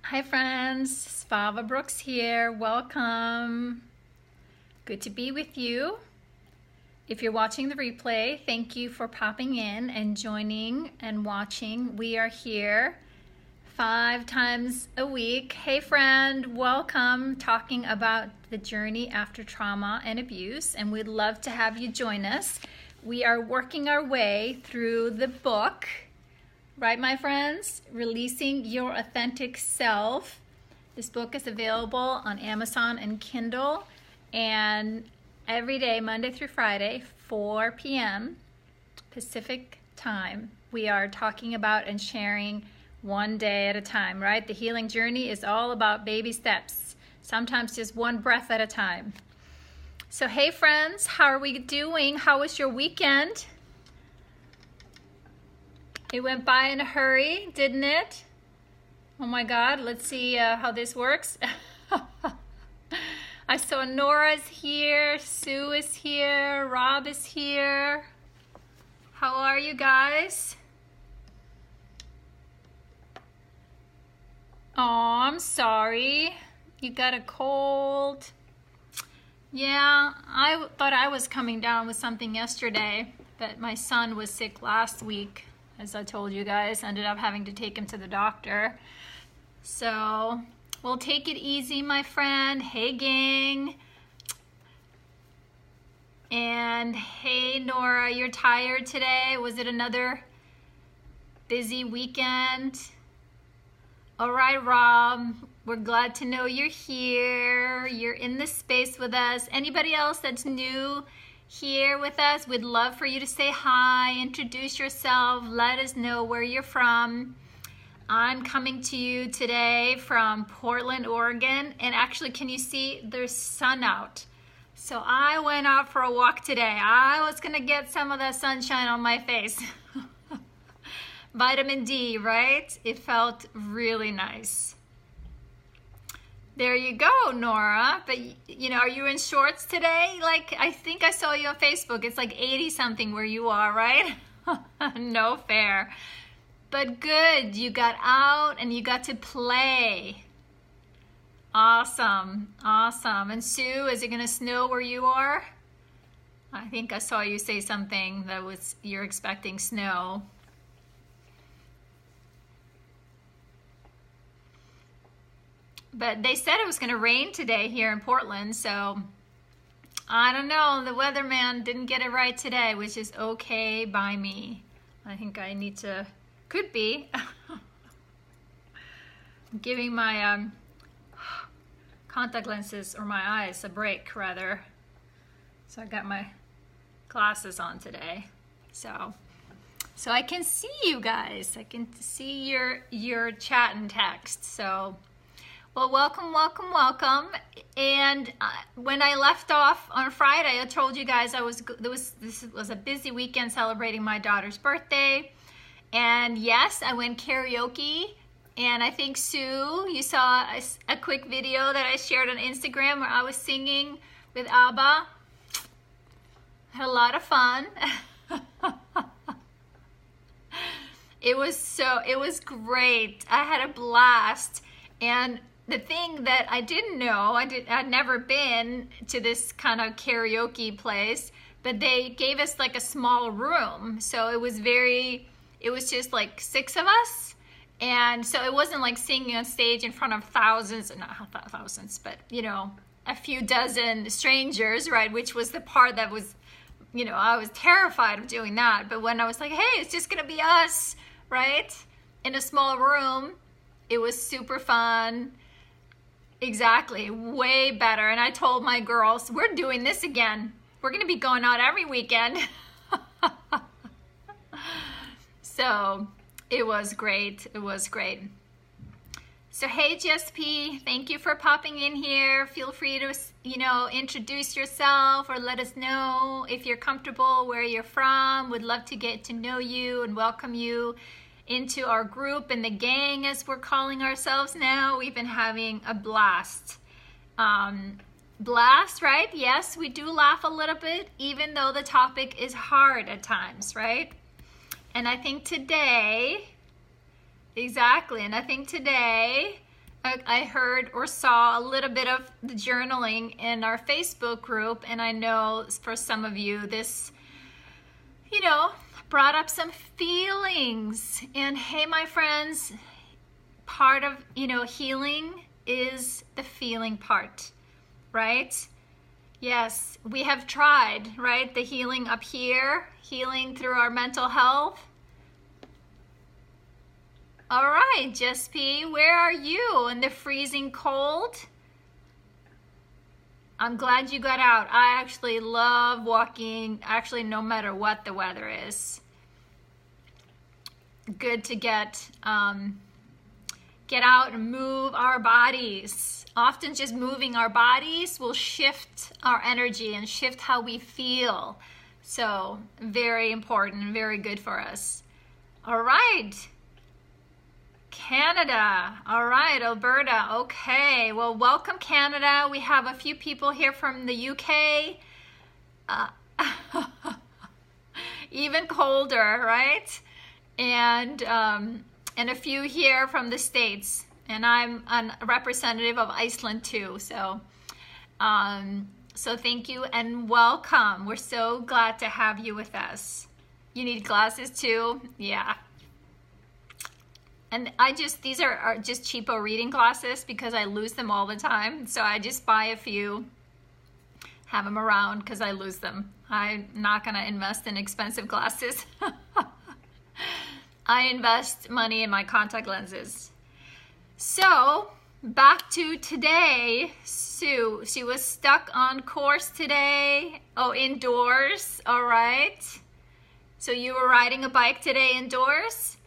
Hi friends, Svava Brooks here. Welcome. Good to be with you. If you're watching the replay, thank you for popping in and joining and watching. We are here 5 times a week. Hey friend, welcome, talking about the journey after trauma and abuse, and we'd love to have you join us. We are working our way through the book. Right, my friends? Releasing Your Authentic Self. This book is available on Amazon and Kindle. And every day, Monday through Friday, 4 p.m. Pacific time, we are talking about and sharing one day at a time, right? The healing journey is all about baby steps. Sometimes just one breath at a time. So, hey friends, how are we doing? How was your weekend? It went by in a hurry, didn't it? Oh my God, let's see how this works. I saw Nora's here, Sue is here, Rob is here. How are you guys? Oh, I'm sorry. You got a cold. Yeah, I thought I was coming down with something yesterday, but my son was sick last week. As I told you guys, ended up having to take him to the doctor. So, we'll take it easy, my friend. Hey, gang. And hey, Nora, you're tired today? Was it another busy weekend? All right, Rob, we're glad to know you're here. You're in this space with us. Anybody else that's new here with us, we'd love for you to say hi, introduce yourself, let us know where you're from. I'm coming to you today from Portland, Oregon, and actually, can you see there's sun out? So I went out for a walk today. I was gonna get some of that sunshine on my face. Vitamin D, right? It felt really nice. There you go, Nora. But, you know, are you in shorts today? Like, I think I saw you on Facebook. It's like 80 something where you are, right? No fair. But good, you got out and you got to play. Awesome, awesome. And Sue, is it gonna snow where you are? I think I saw you say something that was, you're expecting snow. But they said it was going to rain today here in Portland, so I don't know. The weatherman didn't get it right today, which is okay by me. I think I need to, could be, giving my contact lenses, or my eyes, a break, rather. So I got my glasses on today. So I can see you guys. I can see your chat and text, so... Well, welcome, welcome, welcome. And when I left off on Friday, I told you guys this was a busy weekend celebrating my daughter's birthday. And yes, I went karaoke. And I think, Sue, you saw a quick video that I shared on Instagram where I was singing with ABBA. Had a lot of fun. It was great. I had a blast. And the thing that I didn't know, I'd never been to this kind of karaoke place, but they gave us like a small room. So it was just like 6 of us. And so it wasn't like singing on stage in front of thousands, not thousands, but you know, a few dozen strangers, right? Which was the part that was, you know, I was terrified of doing that. But when I was like, hey, it's just gonna be us, right? In a small room, it was super fun. Exactly, way better. And I told my girls, we're doing this again. We're gonna be going out every weekend. So it was great, it was great. So hey GSP, thank you for popping in here. Feel free to, you know, introduce yourself or let us know if you're comfortable, where you're from. Would love to get to know you and welcome you into our group and the gang, as we're calling ourselves now. We've been having a blast. Blast, right? Yes, we do laugh a little bit, even though the topic is hard at times, right? And I think today, exactly, and I think today I heard or saw a little bit of the journaling in our Facebook group, and I know for some of you this, you know, brought up some feelings. And hey, my friends, part of, you know, healing is the feeling part, right? Yes, we have tried, right? The healing up here, healing through our mental health. All right, Jess P, where are you in the freezing cold? I'm glad you got out. I actually love walking, actually no matter what the weather is. Good to get out and move our bodies. Often just moving our bodies will shift our energy and shift how we feel. So very important, very good for us. All right. Canada. All right, Alberta. Okay, well, welcome, Canada. We have a few people here from the UK. Even colder, right? And a few here from the States. And I'm a representative of Iceland too. So, so thank you and welcome. We're so glad to have you with us. You need glasses too? Yeah. And these are just cheapo reading glasses because I lose them all the time. So I just buy a few, have them around because I lose them. I'm not gonna invest in expensive glasses. I invest money in my contact lenses. So back to today, Sue. She was stuck on course today. Oh, indoors, all right. So you were riding a bike today indoors?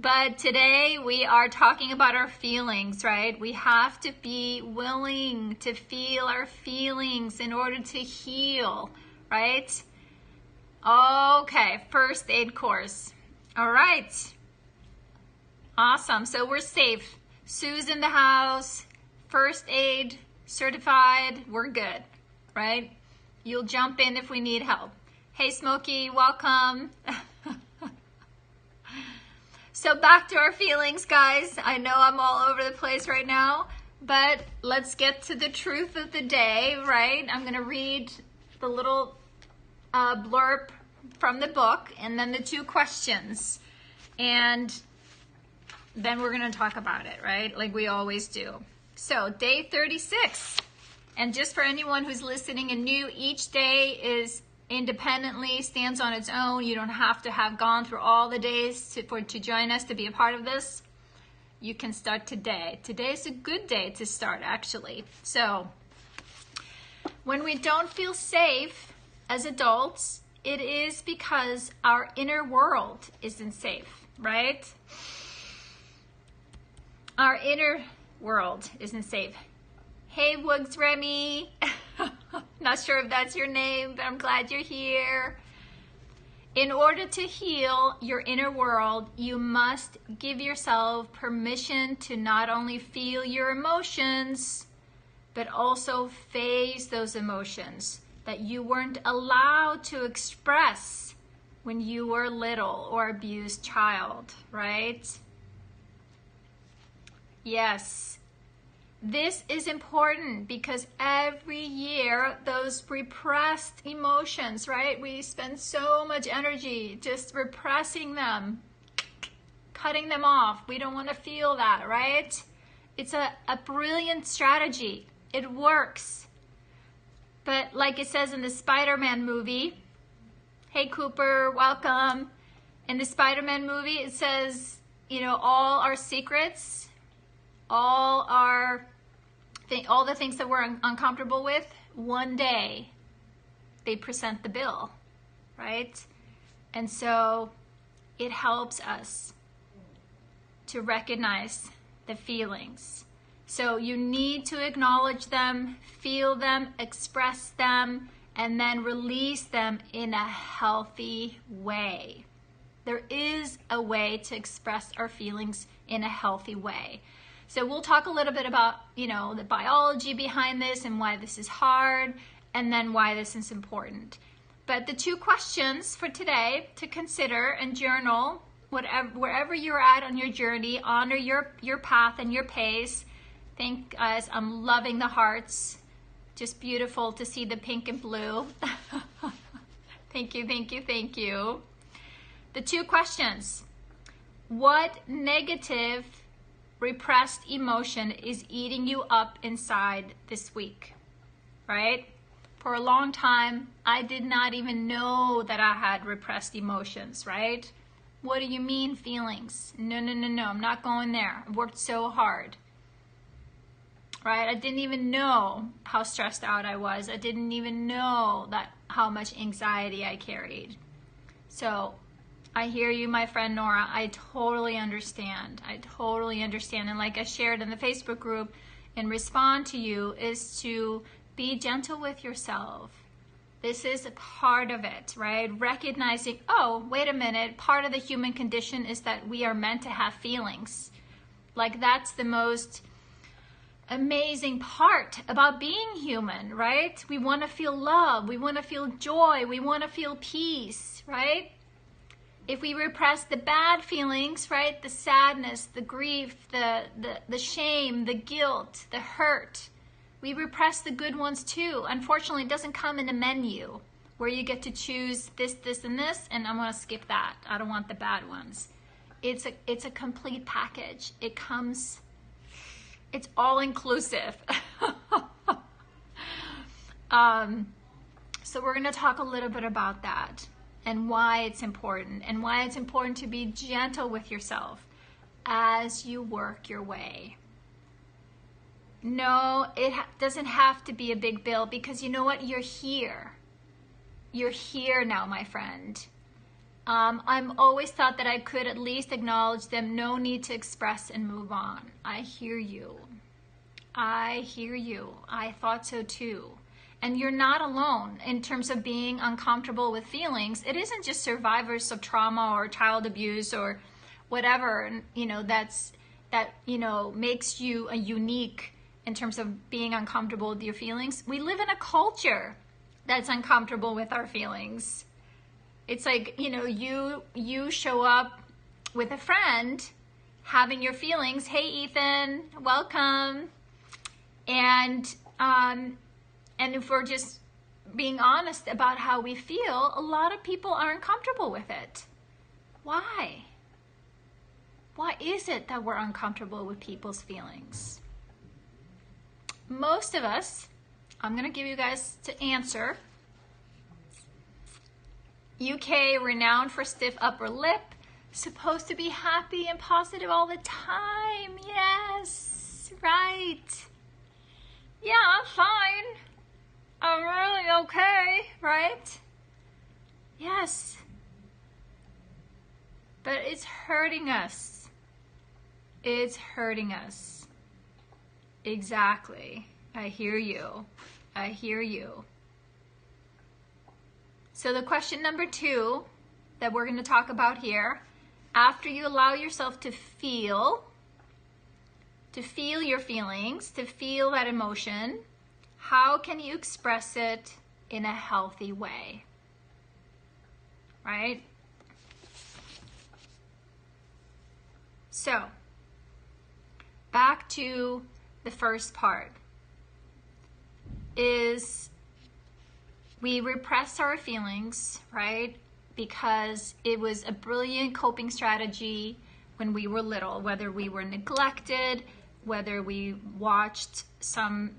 But today we are talking about our feelings, right? We have to be willing to feel our feelings in order to heal, right? Okay, first aid course. All right. Awesome. So we're safe. Sue's in the house, first aid certified. We're good, right? You'll jump in if we need help. Hey, Smokey, welcome. So back to our feelings, guys. I know I'm all over the place right now, but let's get to the truth of the day, right? I'm gonna read the little blurb from the book and then the 2 questions. And then we're gonna talk about it, right? Like we always do. So day 36. And just for anyone who's listening and new, each day is independently, stands on its own. You don't have to have gone through all the days to join us to be a part of this. You can start today. Today is a good day to start, actually. So when we don't feel safe as adults, it is because our inner world isn't safe, right? Our inner world isn't safe. Hey, Wugs Remy. Not sure if that's your name, but I'm glad you're here. In order to heal your inner world, you must give yourself permission to not only feel your emotions, but also face those emotions that you weren't allowed to express when you were little or abused child, right? Yes. This is important because every year those repressed emotions, right? We spend so much energy just repressing them, cutting them off. We don't want to feel that, right? It's a brilliant strategy. It works. But like it says in the Spider-Man movie, hey Cooper, welcome. In the Spider-Man movie, it says, you know, all our secrets, all the things that we're uncomfortable with, one day they present the bill, right? And so it helps us to recognize the feelings. So you need to acknowledge them, feel them, express them, and then release them in a healthy way. There is a way to express our feelings in a healthy way. So we'll talk a little bit about, you know, the biology behind this and why this is hard and then why this is important. But the 2 questions for today to consider and journal wherever you're at on your journey, honor your path and your pace. Thank guys, I'm loving the hearts. Just beautiful to see the pink and blue. Thank you, thank you, thank you. The 2 questions. What negative repressed emotion is eating you up inside this week? Right? For a long time, I did not even know that I had repressed emotions, right? What do you mean feelings? No, I'm not going there. I worked so hard, right? I didn't even know how stressed out I was. I didn't even know that how much anxiety I carried. So I hear you, my friend Nora. I totally understand. And like I shared in the Facebook group, and respond to you is to be gentle with yourself. This is a part of it, right? Recognizing, oh, wait a minute, part of the human condition is that we are meant to have feelings. Like that's the most amazing part about being human, right? We want to feel love, we want to feel joy, we want to feel peace, right? If we repress the bad feelings, right? The sadness, the grief, the shame, the guilt, the hurt, we repress the good ones too. Unfortunately, it doesn't come in a menu where you get to choose this, this, and this, and I'm going to skip that. I don't want the bad ones. It's a complete package. It comes, it's all inclusive. So we're going to talk a little bit about that and why it's important to be gentle with yourself as you work your way. No, it doesn't have to be a big bill, because you know what? You're here. You're here now, my friend. I'm always thought that I could at least acknowledge them. No need to express and move on. I hear you. I hear you. I thought so too. And you're not alone in terms of being uncomfortable with feelings. It isn't just survivors of trauma or child abuse or whatever, you know, that makes you a unique in terms of being uncomfortable with your feelings. We live in a culture that's uncomfortable with our feelings. It's like, you know, you show up with a friend having your feelings. Hey, Ethan, welcome. And if we're just being honest about how we feel, a lot of people aren't comfortable with it. Why? Why is it that we're uncomfortable with people's feelings? Most of us, I'm going to give you guys to answer. UK, renowned for stiff upper lip, supposed to be happy and positive all the time. Yes, right. Yeah, I'm fine. I'm really okay, right? Yes. But it's hurting us. It's hurting us. Exactly. I hear you. I hear you. So the question number 2 that we're going to talk about here, after you allow yourself to feel your feelings, to feel that emotion, how can you express it in a healthy way? Right? So, back to the first part is we repress our feelings, right? Because it was a brilliant coping strategy when we were little, whether we were neglected, whether we watched some,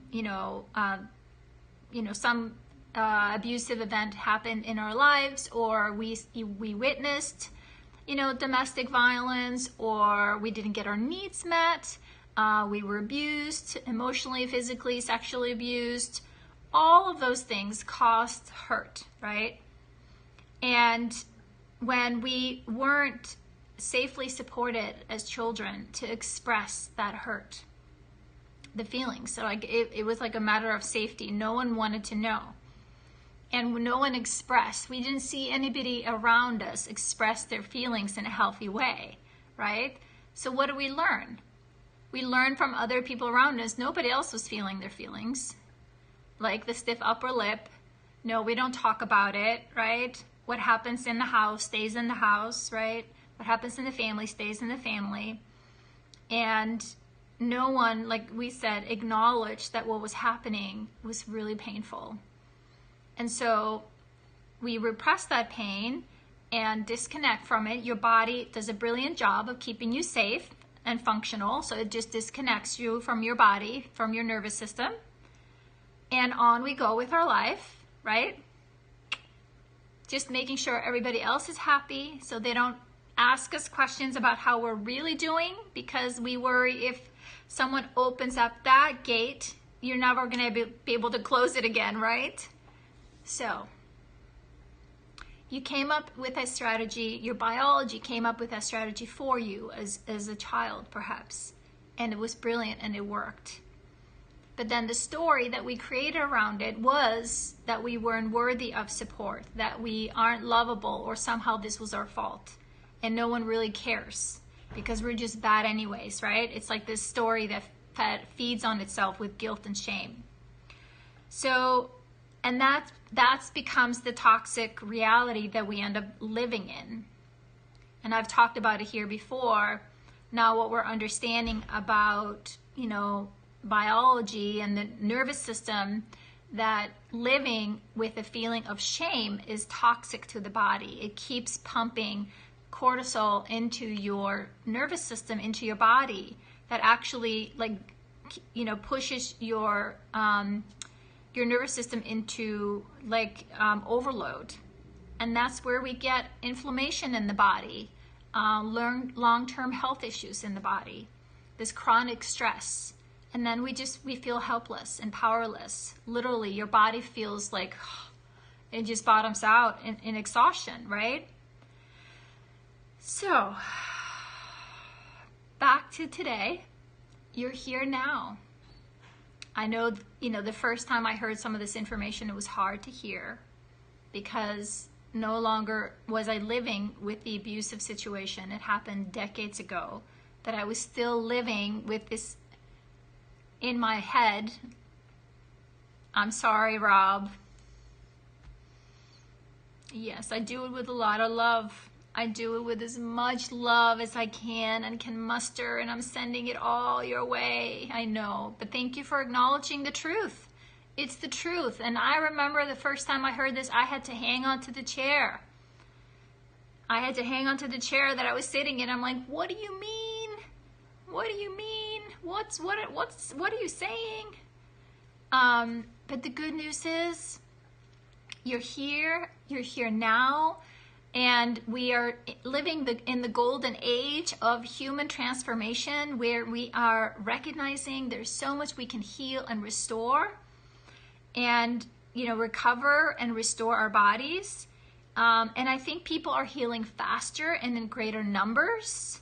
some abusive event happen in our lives, or we witnessed, domestic violence, or we didn't get our needs met. We were abused, emotionally, physically, sexually abused. All of those things caused hurt, right? And when we weren't safely supported as children to express that hurt, the feelings, so like it was like a matter of safety. No one wanted to know. And no one expressed. We didn't see anybody around us express their feelings in a healthy way, right? So what do we learn? We learn from other people around us. Nobody else was feeling their feelings. Like the stiff upper lip. No, we don't talk about it, right? What happens in the house stays in the house, right? What happens in the family stays in the family. And no one, like we said, acknowledged that what was happening was really painful. And so we repress that pain and disconnect from it. Your body does a brilliant job of keeping you safe and functional. So it just disconnects you from your body, from your nervous system. And on we go with our life, right? Just making sure everybody else is happy so they don't ask us questions about how we're really doing, because we worry if someone opens up that gate, you're never going to be able to close it again, right? So you came up with a strategy, your biology came up with a strategy for you as a child, perhaps, and it was brilliant and it worked. But then the story that we created around it was that we weren't worthy of support, that we aren't lovable, or somehow this was our fault. And no one really cares because we're just bad anyways, right? It's like this story that feeds on itself with guilt and shame. So, and that becomes the toxic reality that we end up living in. And I've talked about it here before. Now what we're understanding about, biology and the nervous system, that living with a feeling of shame is toxic to the body. It keeps pumping cortisol into your nervous system, into your body, that actually pushes your nervous system into overload. And that's where we get inflammation in the body, long-term health issues in the body, this chronic stress. And then we feel helpless and powerless. Literally, your body feels like it just bottoms out in exhaustion, right? So, back to today. You're here now. I know, the first time I heard some of this information, it was hard to hear, because no longer was I living with the abusive situation. It happened decades ago, that I was still living with this in my head. I'm sorry, Rob. Yes, I do it with a lot of love. I do it with as much love as I can and can muster, and I'm sending it all your way. I know, but thank you for acknowledging the truth. It's the truth. And I remember the first time I heard this, I had to hang on to the chair. I had to hang on to the chair that I was sitting in. I'm like, what do you mean? What do you mean? What are you saying? But the good news is you're here now, and we are living in the golden age of human transformation, where we are recognizing there's so much we can heal and restore, and recover and restore our bodies. And I think people are healing faster and in greater numbers,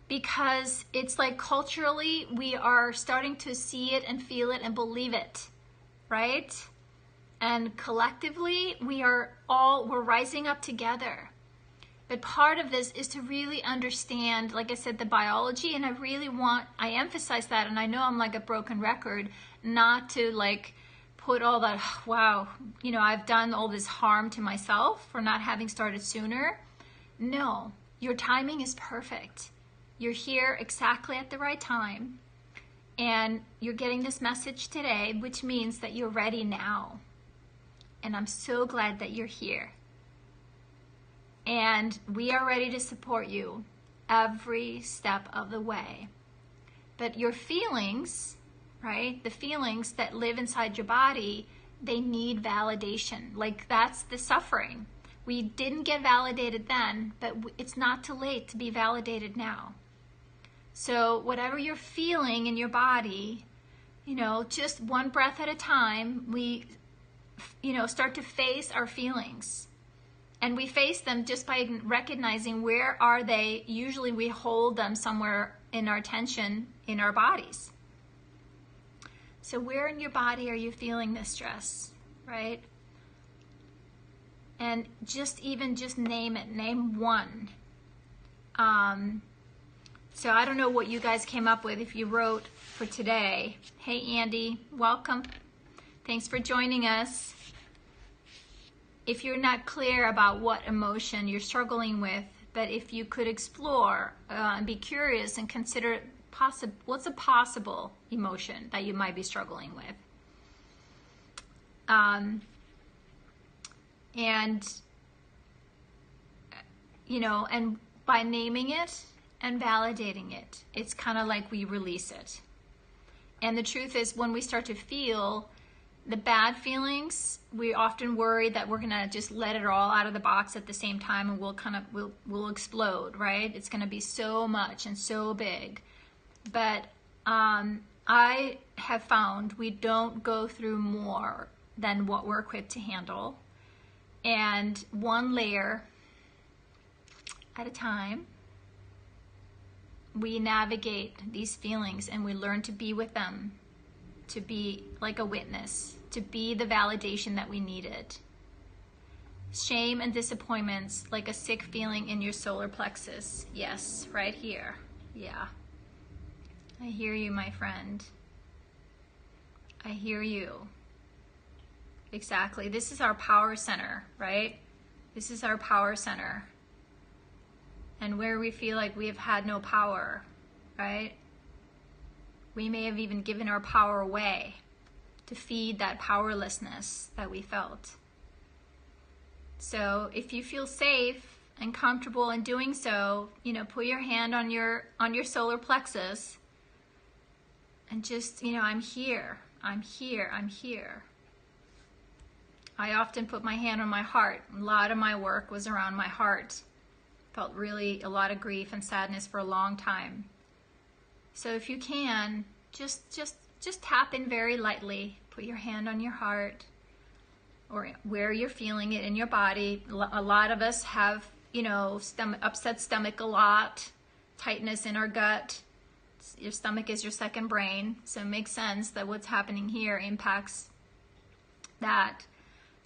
because it's like culturally we are starting to see it and feel it and believe it, right? And collectively we're rising up together. But part of this is to really understand, like I said, the biology, and I emphasize that, and I know I'm like a broken record, not to put all that, wow, I've done all this harm to myself for not having started sooner. No, your timing is perfect. You're here exactly at the right time, and you're getting this message today, which means that you're ready now. And I'm so glad that you're here. And we are ready to support you every step of the way. But your feelings, right? The feelings that live inside your body, they need validation. That's the suffering. We didn't get validated then, but it's not too late to be validated now. So whatever you're feeling in your body, just one breath at a time, we, start to face our feelings. And we face them just by recognizing where are they. Usually we hold them somewhere in our attention in our bodies. So where in your body are you feeling this stress, right? And just name it. Name one. So I don't know what you guys came up with if you wrote for today. Hey, Andy, welcome. Thanks for joining us. If you're not clear about what emotion you're struggling with, But if you could explore and be curious and consider what's a possible emotion that you might be struggling with. And, you know, and by naming it and validating it, it's kind of like we release it. And the truth is, when we start to feel the bad feelings, we often worry that we're gonna just let it all out of the box at the same time, and we'll explode, right? It's gonna be so much and so big. But I have found we don't go through more than what we're equipped to handle. And one layer at a time, we navigate these feelings and we learn to be with them, to be like a witness, to be the validation that we needed. Shame and disappointments, like a sick feeling in your solar plexus. Yes, right here. Yeah. I hear you, my friend. I hear you. Exactly. This is our power center, right? This is our power center. And where we feel like we have had no power, right? We may have even given our power away to feed that powerlessness that we felt. So if you feel safe and comfortable in doing so, you know, put your hand on your solar plexus and just, you know, I'm here, I'm here, I'm here. I often put my hand on my heart. A lot of my work was around my heart. Felt really a lot of grief and sadness for a long time. So if you can, just tap in very lightly. Put your hand on your heart or where you're feeling it in your body. A lot of us have, you know, upset stomach a lot, tightness in our gut. Your stomach is your second brain, so it makes sense that what's happening here impacts that.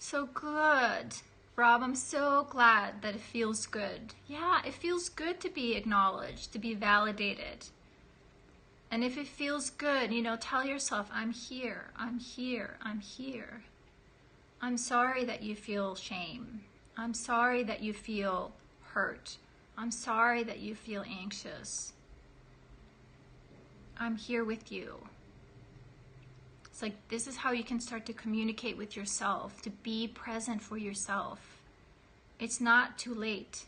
So good. Rob, I'm so glad that it feels good. Yeah, it feels good to be acknowledged, to be validated. And if it feels good, you know, tell yourself, I'm here, I'm here, I'm here. I'm sorry that you feel shame. I'm sorry that you feel hurt. I'm sorry that you feel anxious. I'm here with you. It's like, this is how you can start to communicate with yourself, to be present for yourself. It's not too late.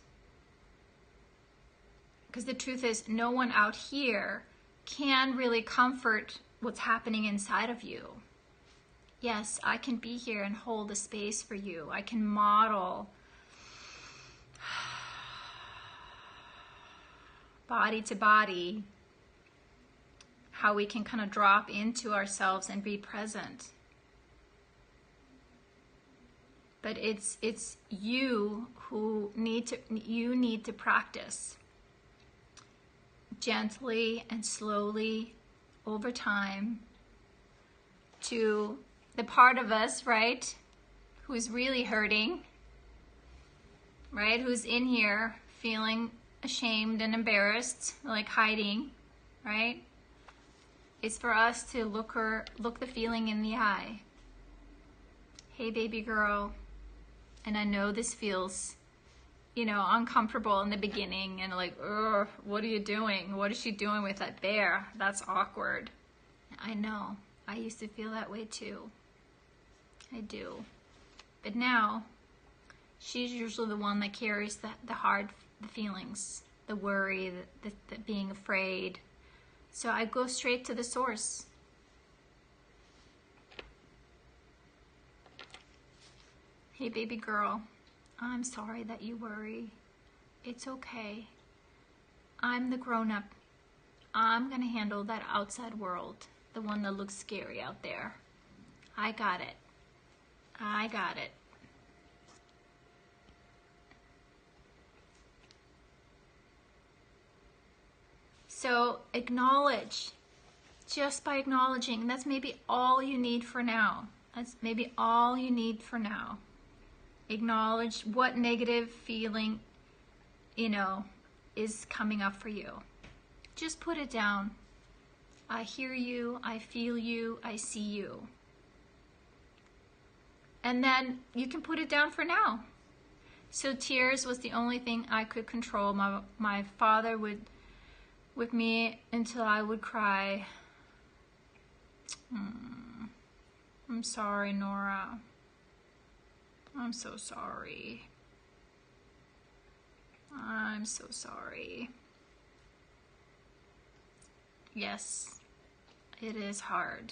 Because the truth is, no one out here can really comfort what's happening inside of you. Yes, I can be here and hold a space for you. I can model body to body how we can kind of drop into ourselves and be present. But it's you who need to practice gently and slowly over time to the part of us, right, who's really hurting, right, who's in here feeling ashamed and embarrassed, like hiding, right? It's for us to look the feeling in the eye. Hey, baby girl. And I know this feels, you know, uncomfortable in the beginning and like, ugh, what are you doing? What is she doing with that bear? That's awkward. I know. I used to feel that way too. I do. But now, she's usually the one that carries the hard feelings, the worry, the being afraid. So I go straight to the source. Hey, baby girl, I'm sorry that you worry. It's okay. I'm the grown-up. I'm gonna handle that outside world, the one that looks scary out there. I got it. I got it. So acknowledge, just by acknowledging, that's maybe all you need for now. That's maybe all you need for now. Acknowledge what negative feeling, you know, is coming up for you. Just put it down. I hear you, I feel you, I see you. And then you can put it down for now. So tears was the only thing I could control. My father would with me until I would cry. I'm sorry, Nora. I'm so sorry. I'm so sorry. Yes, it is hard.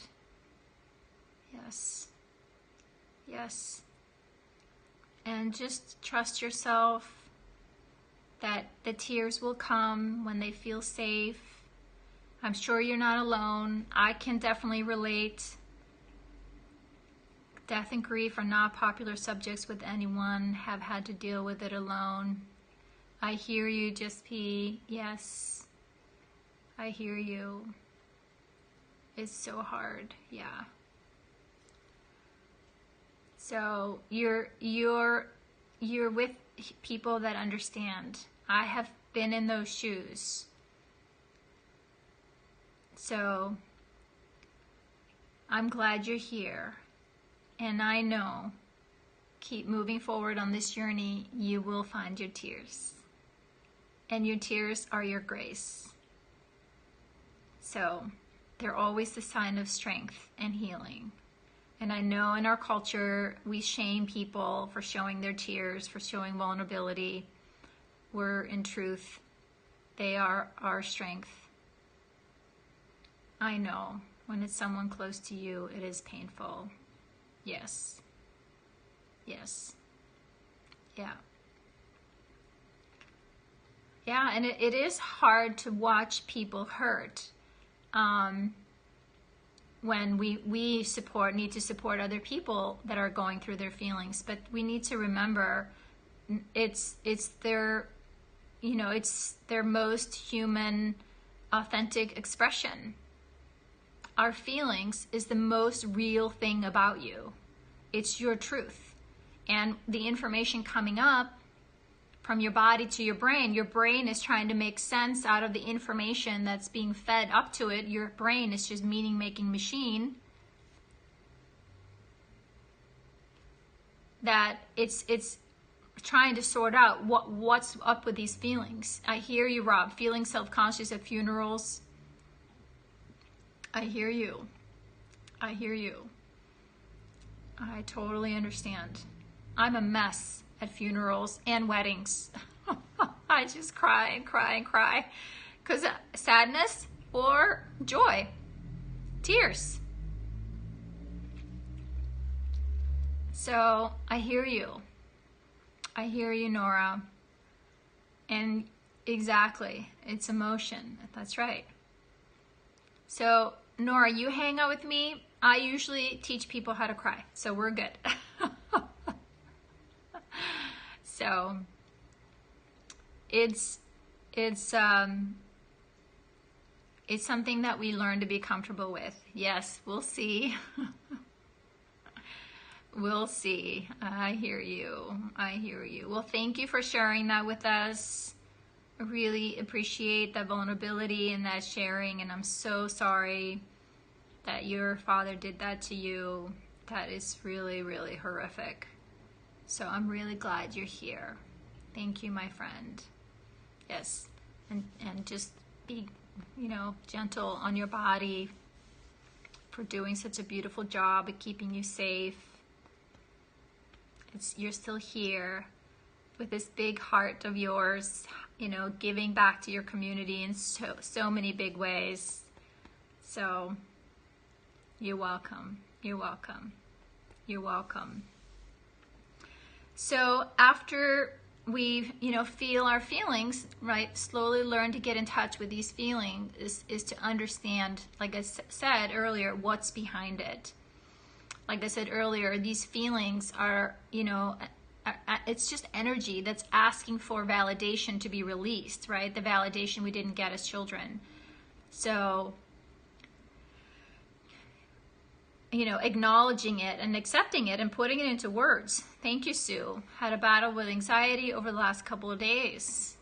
Yes. Yes. And just trust yourself that the tears will come when they feel safe. I'm sure you're not alone. I can definitely relate. Death and grief are not popular subjects with anyone. Have had to deal with it alone. I hear you, Just P. Yes, I hear you. It's so hard. Yeah. So you're with people that understand. I have been in those shoes. So I'm glad you're here. And I know, keep moving forward on this journey, you will find your tears. And your tears are your grace. So they're always a sign of strength and healing. And I know in our culture, we shame people for showing their tears, for showing vulnerability. Where in truth, they are our strength. I know when it's someone close to you, it is painful. Yes. Yes. Yeah. Yeah, and it is hard to watch people hurt. When we need to support other people that are going through their feelings, but we need to remember it's their, it's their most human, authentic expression. Our feelings is the most real thing about you. It's your truth. And the information coming up from your body to your brain is trying to make sense out of the information that's being fed up to it. Your brain is just meaning-making machine. That it's trying to sort out what's up with these feelings. I hear you, Rob. Feeling self-conscious at funerals. I hear you. I hear you. I totally understand. I'm a mess at funerals and weddings. I just cry and cry and cry. Because sadness or joy. Tears. So I hear you. I hear you, Nora. And exactly, it's emotion. That's right. So, Nora, you hang out with me. I usually teach people how to cry, so we're good. So, it's something that we learn to be comfortable with. Yes, we'll see. We'll see. I hear you. I hear you. Well, thank you for sharing that with us. I really appreciate that vulnerability and that sharing, and I'm so sorry that your father did that to you. That is really, really horrific. So I'm really glad you're here. Thank you, my friend. Yes, and just be, gentle on your body for doing such a beautiful job at keeping you safe. You're still here with this big heart of yours, giving back to your community in so many big ways. So you're welcome. You're welcome. You're welcome. So after we, feel our feelings, right, slowly learn to get in touch with these feelings is to understand, like I said earlier, what's behind it. Like I said earlier, these feelings are, it's just energy that's asking for validation to be released, right? The validation we didn't get as children. So, acknowledging it and accepting it and putting it into words. Thank you, Sue. Had a battle with anxiety over the last couple of days.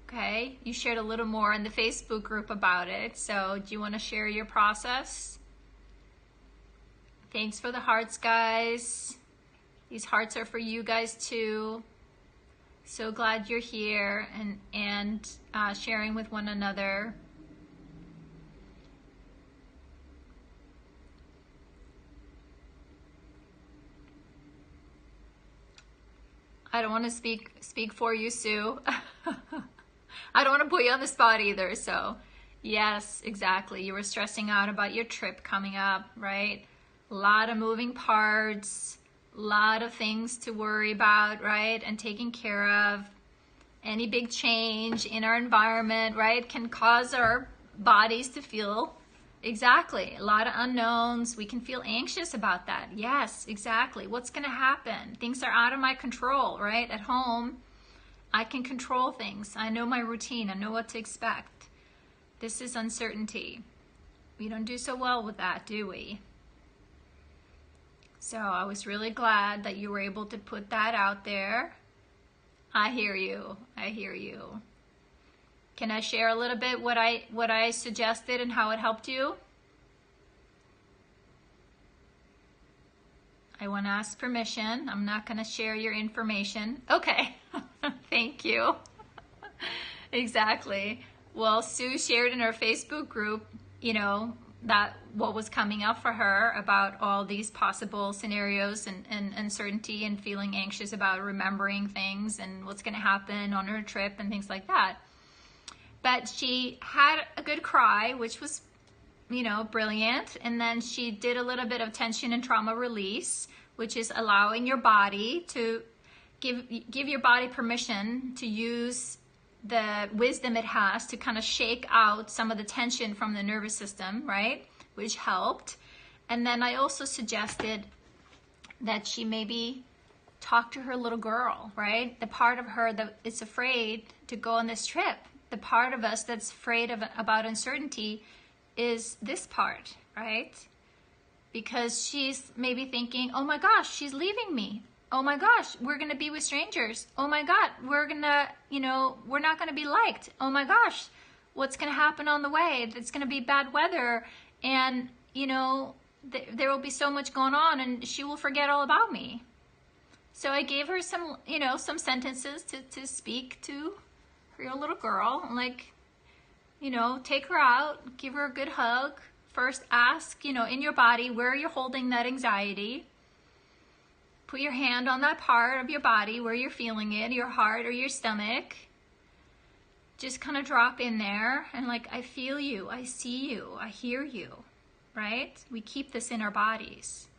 Okay, you shared a little more in the Facebook group about it. So do you want to share your process? Thanks for the hearts, guys. These hearts are for you guys too. So glad you're here and sharing with one another. I don't want to speak for you, Sue. I don't want to put you on the spot either. So yes, exactly. You were stressing out about your trip coming up, right? A lot of moving parts, a lot of things to worry about, right? And taking care of. Any big change in our environment, right, can cause our bodies to feel, exactly, a lot of unknowns. We can feel anxious about that. Yes, exactly. What's going to happen? Things are out of my control, right? At home, I can control things. I know my routine. I know what to expect. This is uncertainty. We don't do so well with that, do we? So I was really glad that you were able to put that out there. I hear you. I hear you. Can I share a little bit what I suggested and how it helped you? I want to ask permission. I'm not going to share your information. Okay. Thank you. Exactly. Well, Sue shared in her Facebook group, you know, that what was coming up for her about all these possible scenarios and uncertainty and feeling anxious about remembering things and what's going to happen on her trip and things like that. But she had a good cry, which was, you know, brilliant. And then she did a little bit of tension and trauma release, which is allowing your body to give your body permission to use the wisdom it has to kind of shake out some of the tension from the nervous system, right? Which helped. And then I also suggested that she maybe talk to her little girl, right? The part of her that is afraid to go on this trip. The part of us that's afraid about uncertainty is this part, right? Because she's maybe thinking, oh my gosh, she's leaving me. Oh my gosh, we're going to be with strangers. Oh my God, we're going to, you know, we're not going to be liked. Oh my gosh, what's going to happen on the way? It's going to be bad weather. And, you know, there will be so much going on and she will forget all about me. So I gave her some, you know, some sentences to speak to her little girl. Like, you know, take her out, give her a good hug. First ask, you know, in your body, where you're holding that anxiety. Put your hand on that part of your body where you're feeling it, your heart or your stomach. Just kind of drop in there and like, I feel you, I see you, I hear you, right? We keep this in our bodies.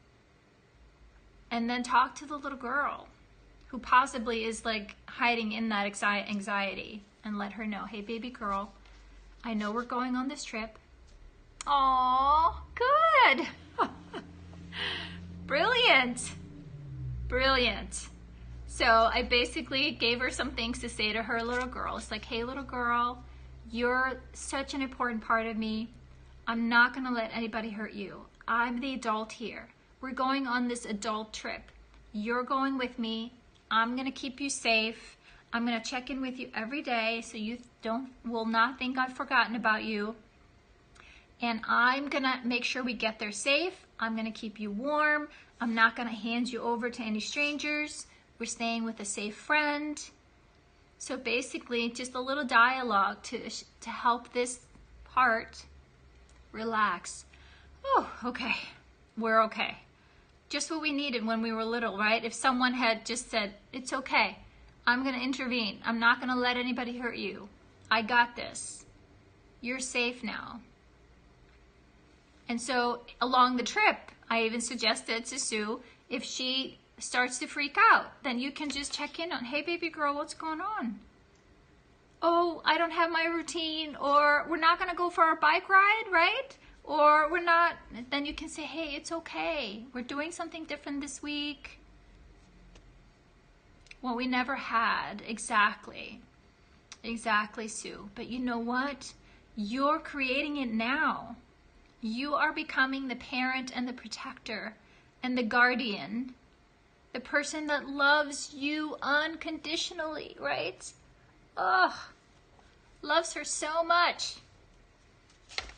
And then talk to the little girl who possibly is like hiding in that anxiety and let her know, hey baby girl, I know we're going on this trip. Aww, good. Brilliant. Brilliant. So I basically gave her some things to say to her little girl. It's like, hey little girl, you're such an important part of me. I'm not going to let anybody hurt you. I'm the adult here. We're going on this adult trip. You're going with me. I'm going to keep you safe. I'm going to check in with you every day so you will not think I've forgotten about you. And I'm going to make sure we get there safe. I'm going to keep you warm. I'm not going to hand you over to any strangers. We're staying with a safe friend. So basically, just a little dialogue to help this part relax. Oh, okay. We're okay. Just what we needed when we were little, right? If someone had just said, it's okay. I'm going to intervene. I'm not going to let anybody hurt you. I got this. You're safe now. And so along the trip, I even suggested to Sue, if she starts to freak out, then you can just check in on, hey baby girl, what's going on? Oh, I don't have my routine, or we're not going to go for our bike ride, right? Or we're not, then you can say, hey, it's okay. We're doing something different this week. Well, we never had, exactly. Exactly, Sue. But you know what? You're creating it now. You are becoming the parent and the protector and the guardian, the person that loves you unconditionally, right? Oh, loves her so much,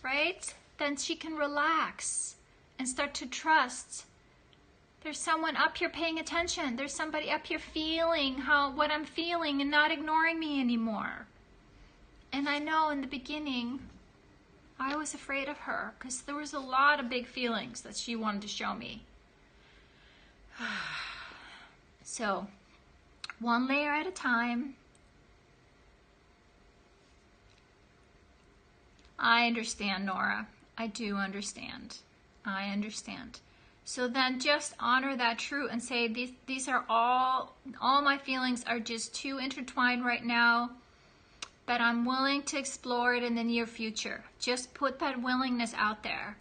right? Then she can relax and start to trust There's someone up here paying attention. There's somebody up here feeling what I'm feeling and not ignoring me anymore. And I know in the beginning, I was afraid of her because there was a lot of big feelings that she wanted to show me. So, one layer at a time. I understand, Nora. I do understand. I understand. So then just honor that truth and say, these are all my feelings are just too intertwined right now, but I'm willing to explore it in the near future. Just put that willingness out there.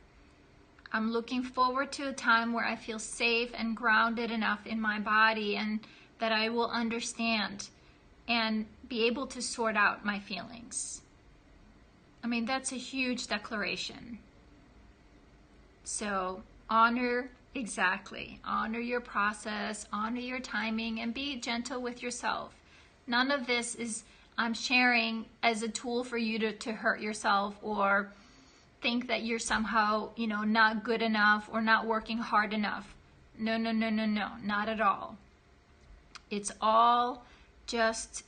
I'm looking forward to a time where I feel safe and grounded enough in my body and that I will understand and be able to sort out my feelings. I mean, that's a huge declaration. So honor your process, honor your timing, and be gentle with yourself. None of this is I'm sharing as a tool for you to hurt yourself or think that you're somehow, not good enough or not working hard enough. No, not at all. It's all just,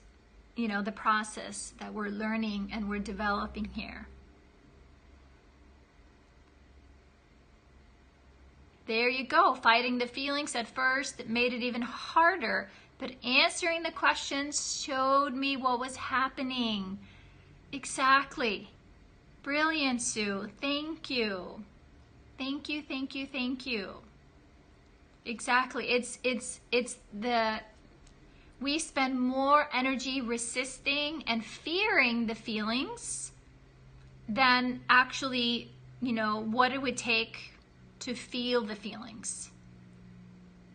the process that we're learning and we're developing here. There you go. Fighting the feelings at first, it made it even harder. But answering the questions showed me what was happening. Exactly. Brilliant, Sue. Thank you. Thank you, thank you, thank you. Exactly. We spend more energy resisting and fearing the feelings than actually, what it would take to feel the feelings.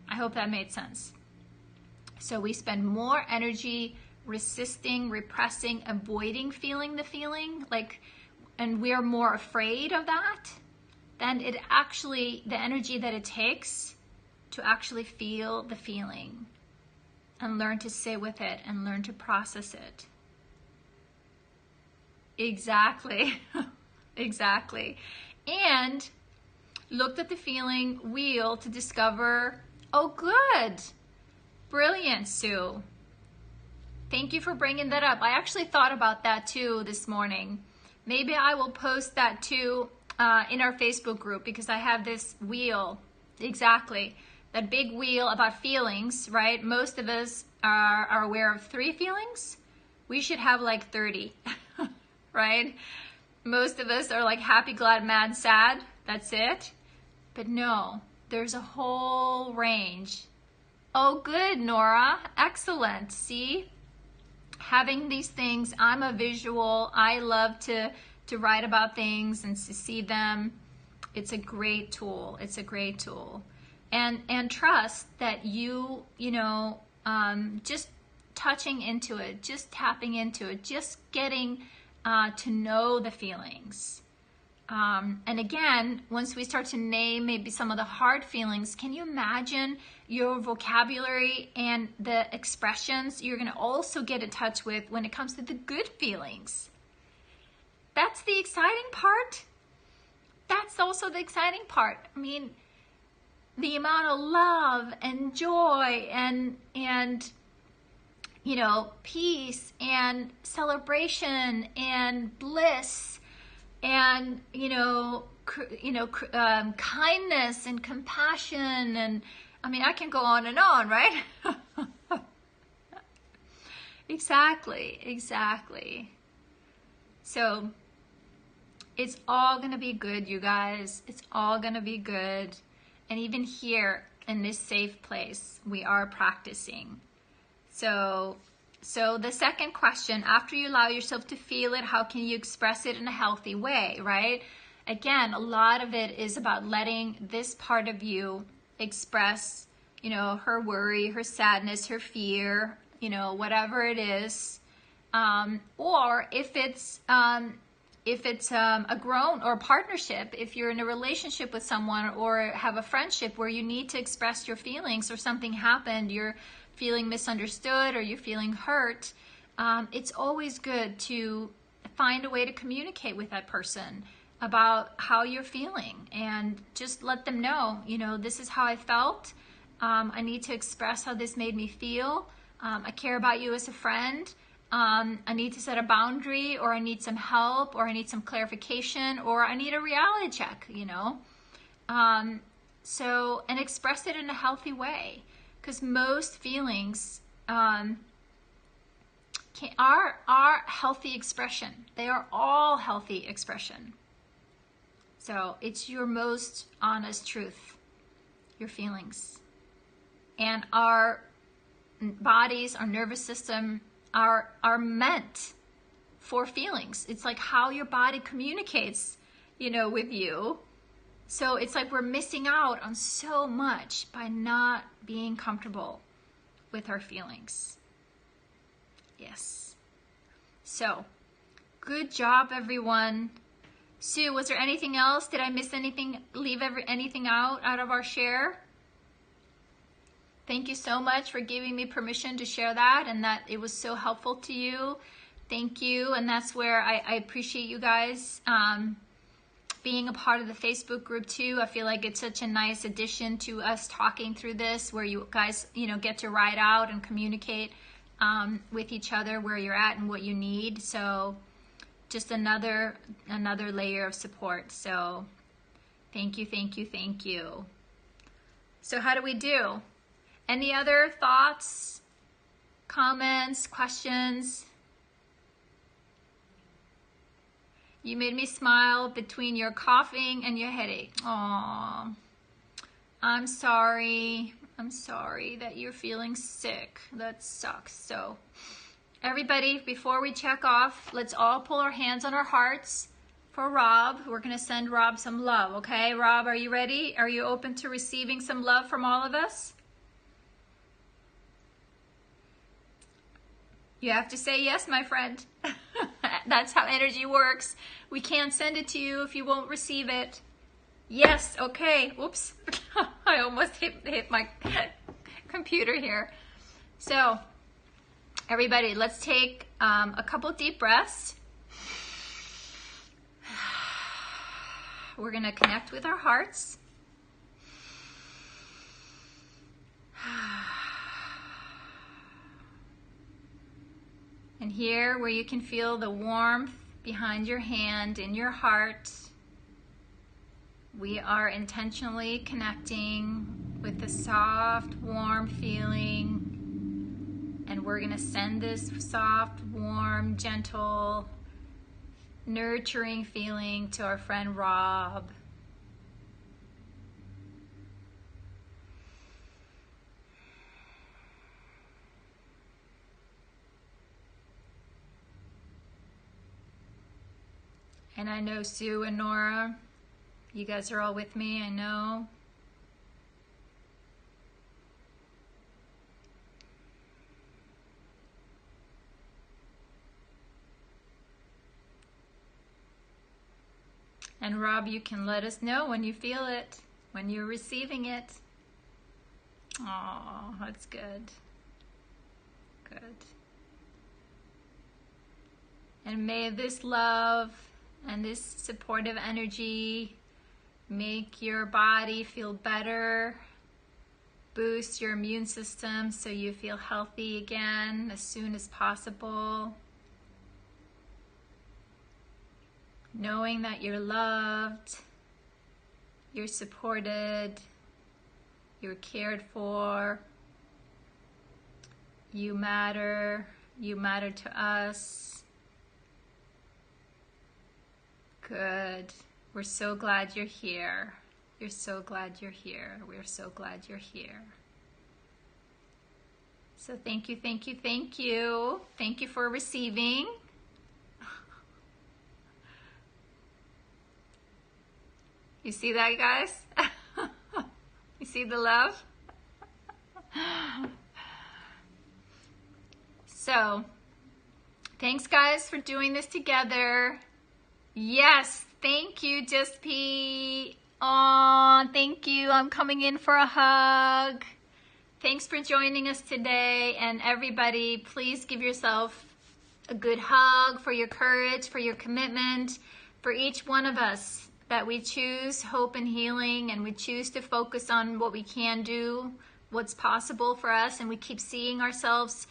I hope that made sense. So we spend more energy resisting, repressing, avoiding feeling the feeling, and we're more afraid of that than the energy that it takes to actually feel the feeling and learn to sit with it and learn to process it. Exactly. Exactly. And looked at the feeling wheel to discover, oh, good. Brilliant, Sue. Thank you for bringing that up. I actually thought about that too this morning. Maybe I will post that too in our Facebook group because I have this wheel. Exactly. That big wheel about feelings, right? Most of us are aware of 3 feelings. We should have 30, right? Most of us are happy, glad, mad, sad. That's it. But no, there's a whole range. Oh, good, Nora. Excellent. See? Having these things, I'm a visual. I love to write about things and to see them. It's a great tool. It's a great tool. And trust that just touching into it, just tapping into it, just getting to know the feelings. And again, once we start to name maybe some of the hard feelings, can you imagine your vocabulary and the expressions you're going to also get in touch with when it comes to the good feelings? That's the exciting part. That's also the exciting part. I mean, the amount of love and joy and peace and celebration and bliss and kindness and compassion, and I can go on and on, right? Exactly. So it's all gonna be good, you guys. It's all gonna be good. And even here in this safe place, we are practicing. So the second question, after you allow yourself to feel it, how can you express it in a healthy way, right? Again, a lot of it is about letting this part of you express, her worry, her sadness, her fear, whatever it is. Or if it's a grown or partnership, if you're in a relationship with someone or have a friendship where you need to express your feelings or something happened, you're feeling misunderstood or you're feeling hurt, it's always good to find a way to communicate with that person about how you're feeling and just let them know, this is how I felt. I need to express how this made me feel. I care about you as a friend. I need to set a boundary, or I need some help, or I need some clarification, or I need a reality check, you know. So, and express it in a healthy way, because most feelings are healthy expression. They are all healthy expression. So it's your most honest truth, your feelings. And our bodies, our nervous system are meant for feelings. It's like how your body communicates, you know, with you. So it's like we're missing out on so much by not being comfortable with our feelings. Yes. So, good job, everyone. Sue, was there anything else? Did I miss anything? Leave anything out of our share? Thank you so much for giving me permission to share that, and that it was so helpful to you. Thank you. And that's where I appreciate you guys being a part of the Facebook group too. I feel like it's such a nice addition to us talking through this, where you guys, you know, get to write out and communicate with each other where you're at and what you need. So just another layer of support. So thank you, thank you, thank you. So how do we do? Any other thoughts, comments, questions? You made me smile between your coughing and your headache. Aww. I'm sorry. I'm sorry that you're feeling sick. That sucks. So, everybody, before we check off, let's all pull our hands on our hearts for Rob. We're going to send Rob some love, okay? Rob, are you ready? Are you open to receiving some love from all of us? You have to say yes, my friend. That's how energy works. We can't send it to you if you won't receive it. Yes, okay. Whoops. I almost hit my computer here. So, everybody, let's take a couple deep breaths. We're going to connect with our hearts. And here, where you can feel the warmth behind your hand in your heart, we are intentionally connecting with the soft, warm feeling. And we're going to send this soft, warm, gentle, nurturing feeling to our friend Rob. And I know Sue and Nora, you guys are all with me, I know. And Rob, you can let us know when you feel it, when you're receiving it. Oh, that's good. Good. And may this love and this supportive energy make your body feel better, boost your immune system so you feel healthy again as soon as possible. Knowing that you're loved, you're supported, you're cared for, you matter to us. Good. We're so glad you're here. You're so glad you're here. We're so glad you're here. So thank you, thank you, thank you. Thank you for receiving. You see that, guys? You see the love? So, thanks guys for doing this together. Yes, thank you, Just P. Aw, thank you. I'm coming in for a hug. Thanks for joining us today. And everybody, please give yourself a good hug for your courage, for your commitment, for each one of us that we choose hope and healing, and we choose to focus on what we can do what's possible for us, and we keep seeing ourselves,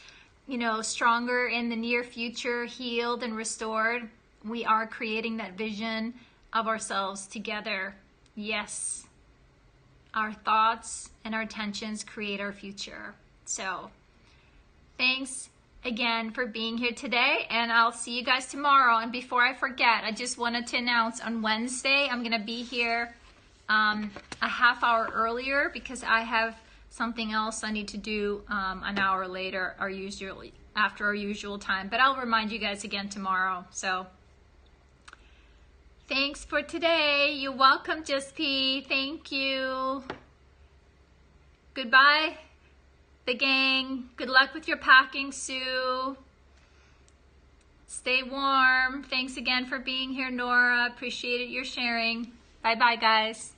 you know, stronger in the near future, healed and restored, we are creating that vision of ourselves together. Yes. Our thoughts and our intentions create our future. So thanks again for being here today, and I'll see you guys tomorrow. And before I forget, I just wanted to announce on Wednesday I'm going to be here a half hour earlier because I have something else I need to do an hour later, after our usual time. But I'll remind you guys again tomorrow. So thanks for today. You're welcome, Just P. Thank you. Goodbye, the gang. Good luck with your packing, Sue. Stay warm. Thanks again for being here, Nora. Appreciate it, your sharing. Bye-bye, guys.